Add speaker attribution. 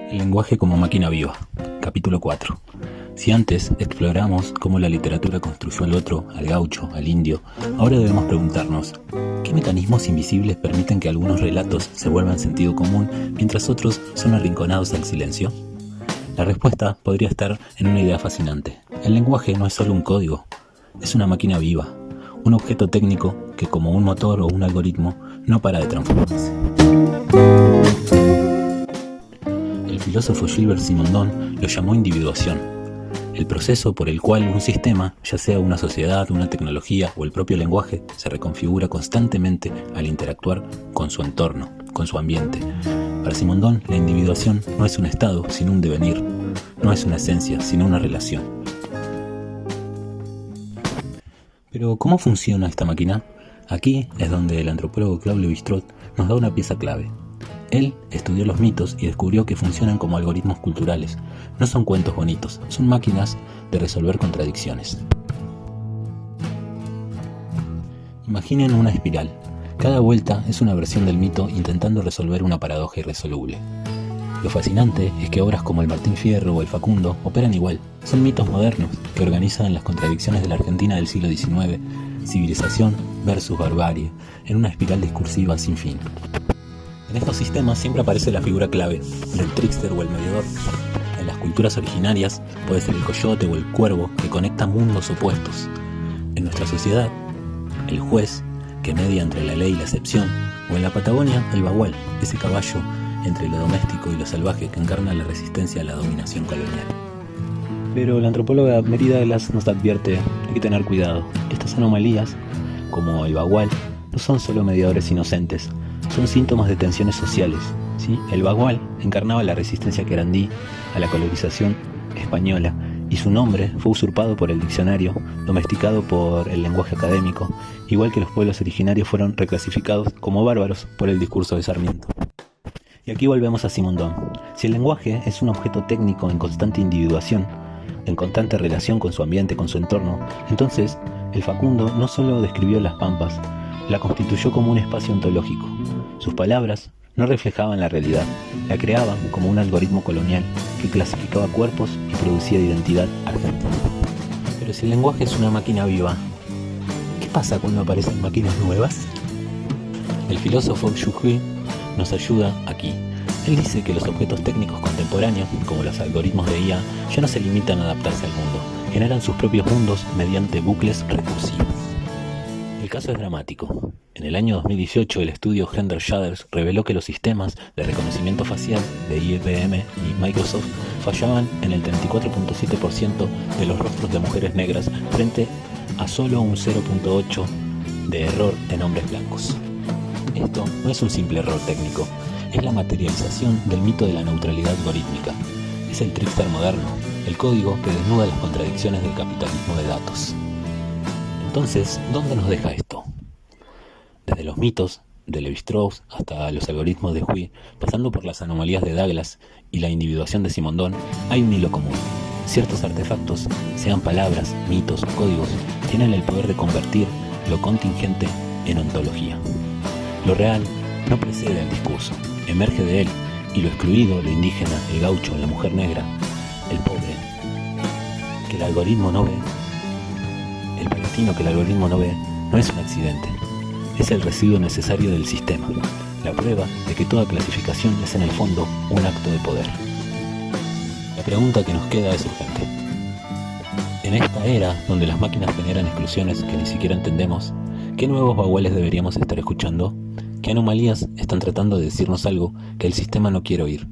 Speaker 1: El lenguaje como máquina viva. Capítulo 4. Si antes exploramos cómo la literatura construyó al otro, al gaucho, al indio, ahora debemos preguntarnos, ¿qué mecanismos invisibles permiten que algunos relatos se vuelvan sentido común mientras otros son arrinconados al silencio? La respuesta podría estar en una idea fascinante. El lenguaje no es solo un código, es una máquina viva, un objeto técnico que, como un motor o un algoritmo, no para de transformarse. El filósofo Gilbert Simondon lo llamó individuación, el proceso por el cual un sistema, ya sea una sociedad, una tecnología o el propio lenguaje, se reconfigura constantemente al interactuar con su entorno, con su ambiente. Para Simondon, la individuación no es un estado, sino un devenir, no es una esencia, sino una relación. Pero, ¿cómo funciona esta máquina? Aquí es donde el antropólogo Claude Lévi-Strauss nos da una pieza clave. Él estudió los mitos y descubrió que funcionan como algoritmos culturales. No son cuentos bonitos, son máquinas de resolver contradicciones. Imaginen una espiral. Cada vuelta es una versión del mito intentando resolver una paradoja irresoluble. Lo fascinante es que obras como el Martín Fierro o el Facundo operan igual. Son mitos modernos que organizan las contradicciones de la Argentina del siglo XIX, civilización versus barbarie, en una espiral discursiva sin fin. En estos sistemas siempre aparece la figura clave del trickster o el mediador. En las culturas originarias puede ser el coyote o el cuervo que conecta mundos opuestos. En nuestra sociedad, el juez que media entre la ley y la excepción, o en la Patagonia, el bagual, ese caballo entre lo doméstico y lo salvaje que encarna la resistencia a la dominación colonial. Pero la antropóloga Merida Glass nos advierte, hay que tener cuidado. Estas anomalías, como el bagual, no son solo mediadores inocentes, son síntomas de tensiones sociales, ¿sí? El bagual encarnaba la resistencia querandí a la colonización española y su nombre fue usurpado por el diccionario, domesticado por el lenguaje académico, igual que los pueblos originarios fueron reclasificados como bárbaros por el discurso de Sarmiento. Y aquí volvemos a Simondon. Si el lenguaje es un objeto técnico en constante individuación, en constante relación con su ambiente, con su entorno, entonces el Facundo no solo describió las pampas, la constituyó como un espacio ontológico. Sus palabras no reflejaban la realidad, la creaban como un algoritmo colonial que clasificaba cuerpos y producía identidad argentina. Pero si el lenguaje es una máquina viva, ¿qué pasa cuando aparecen máquinas nuevas? El filósofo Xu Hui nos ayuda aquí. Él dice que los objetos técnicos contemporáneos, como los algoritmos de IA, ya no se limitan a adaptarse al mundo, generan sus propios mundos mediante bucles recursivos. El caso es dramático. En el año 2018, el estudio Render Shaders reveló que los sistemas de reconocimiento facial de IBM y Microsoft fallaban en el 34.7% de los rostros de mujeres negras frente a solo un 0.8% de error en hombres blancos. Esto no es un simple error técnico, es la materialización del mito de la neutralidad algorítmica. Es el trickster moderno, el código que desnuda las contradicciones del capitalismo de datos. Entonces, ¿dónde nos deja esto? Desde los mitos de Lévi-Strauss hasta los algoritmos de Hui, pasando por las anomalías de Douglas y la individuación de Simondon, hay un hilo común. Ciertos artefactos, sean palabras, mitos o códigos, tienen el poder de convertir lo contingente en ontología. Lo real no precede al discurso, emerge de él, y lo excluido, lo indígena, el gaucho, la mujer negra, el pobre, que el algoritmo no ve, el palatino que el algoritmo no ve, no es un accidente, es el residuo necesario del sistema, la prueba de que toda clasificación es en el fondo un acto de poder. La pregunta que nos queda es urgente. En esta era donde las máquinas generan exclusiones que ni siquiera entendemos, ¿qué nuevos baguales deberíamos estar escuchando? ¿Qué anomalías están tratando de decirnos algo que el sistema no quiere oír?